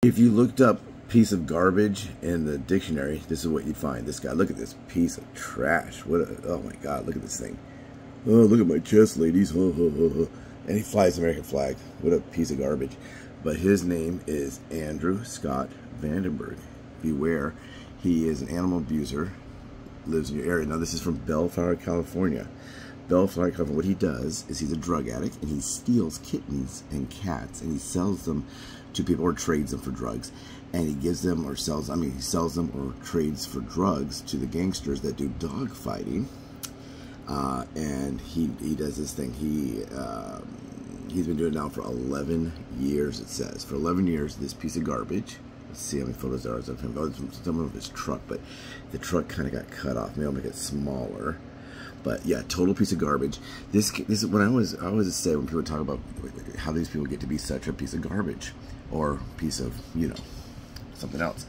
If you looked up piece of garbage in the dictionary, this is what you'd find. This guy, look at this piece of trash. Oh my God, look at this thing. Oh, look at my chest, ladies. And he flies the American flag. What a piece of garbage. But his name is Andrew Scott Vandenberg. Beware, he is an animal abuser, lives in your area. Now, this is from Bellflower, California. Bellflower, California, what he does is he's a drug addict, and he steals kittens and cats, and he sells them to people or trades them for drugs. And he gives them or sells, he sells them or trades for drugs to the gangsters that do dog fighting. And he does this thing. He's been doing it now for 11 years, it says. For 11 years, this piece of garbage. Let's see how many photos there are of him. Oh, from some of his truck, but the truck kind of got cut off. Maybe I'll make it smaller. But yeah, total piece of garbage. This is when I always say when people talk about how these people get to be such a piece of garbage or piece of, you know, something else.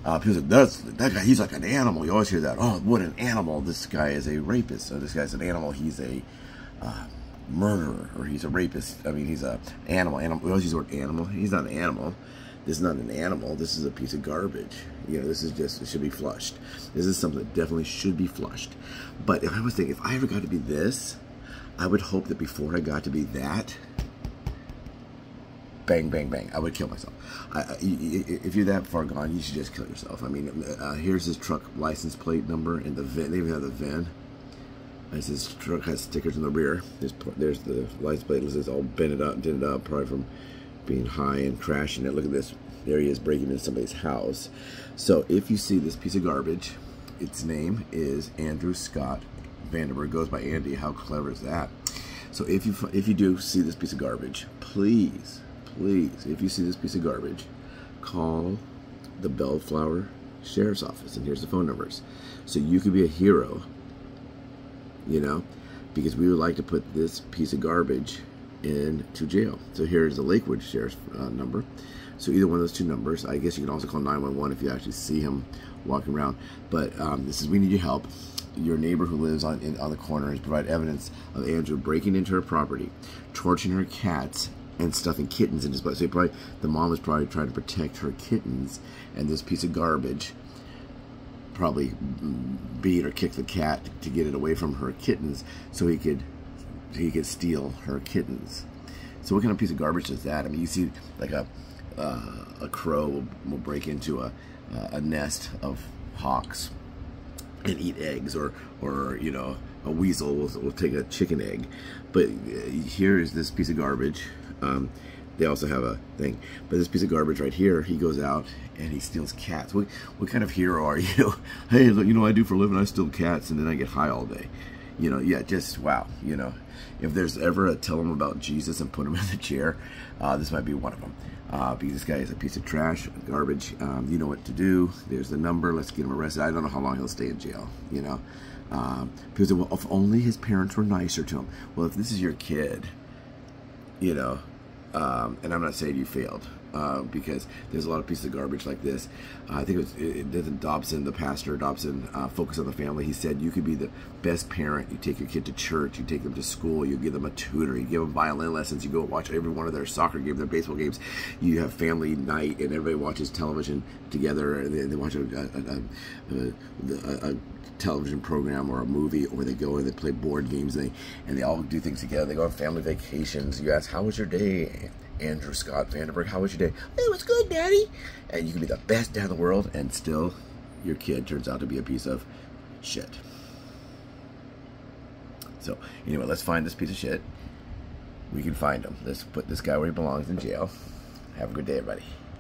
People say, that guy, he's like an animal. You always hear that. Oh, what an animal. This guy is a rapist. So this guy's an animal. He's a murderer, or he's a rapist. I mean, he's an animal. We always use the word animal. He's not an animal. This is not an animal. This is a piece of garbage. You know, this is just, it should be flushed. This is something that definitely should be flushed. But if I was thinking, if I ever got to be this, I would hope that before I got to be that, bang, bang, bang, I would kill myself. If you're that far gone, you should just kill yourself. I mean, here's his truck license plate number and the VIN. They even have the VIN. As his truck has stickers in the rear. There's the license plate. It's all dented up, probably from being high and crashing it. Look at this. There he is breaking into somebody's house. So if you see this piece of garbage, its name is Andrew Scott Vandenberg. Goes by Andy. How clever is that? So if you do see this piece of garbage, please, if you see this piece of garbage, call the Bellflower Sheriff's Office. And here's the phone numbers. So you could be a hero, you know, because we would like to put this piece of garbage into jail. So here's the Lakewood Sheriff's number. So either one of those two numbers. I guess you can also call 911 if you actually see him walking around. But this is, we need your help. Your neighbor who lives on the corner has provided evidence of Andrew breaking into her property, torturing her cats, and stuffing kittens in his butt. So the mom was probably trying to protect her kittens, and this piece of garbage probably beat or kicked the cat to get it away from her kittens, so he could steal her kittens. So what kind of piece of garbage is that? I mean, you see like a crow will break into a nest of hawks and eat eggs, or you know, a weasel will take a chicken egg. But here is this piece of garbage. They also have a thing, but this piece of garbage right here, he goes out and he steals cats. What kind of hero are you? Hey, look, you know what I do for a living? I steal cats and then I get high all day. You know, yeah, just wow. You know, if there's ever a tell him about Jesus and put him in the chair, this might be one of them. Because this guy is a piece of trash, garbage. You know what to do. There's the number. Let's get him arrested. I don't know how long he'll stay in jail. You know, people say, well, if only his parents were nicer to him. Well, if this is your kid, you know, and I'm not saying you failed, because there's a lot of pieces of garbage like this. I think it doesn't Dobson, the pastor Dobson, Focus on the Family. He said you could be the best parent. You take your kid to church, you take them to school, you give them a tutor, you give them violin lessons, you go watch every one of their soccer games, their baseball games. You have family night and everybody watches television together, and they watch a television program or a movie, or they go and they play board games, and they all do things together. They go on family vacations. You ask, how was your day, Andrew Scott Vandenberg? How was your day? It was good, Daddy. And you can be the best dad in the world, and still your kid turns out to be a piece of shit. So anyway, let's find this piece of shit. We can find him. Let's put this guy where he belongs, in jail. Have a good day, everybody.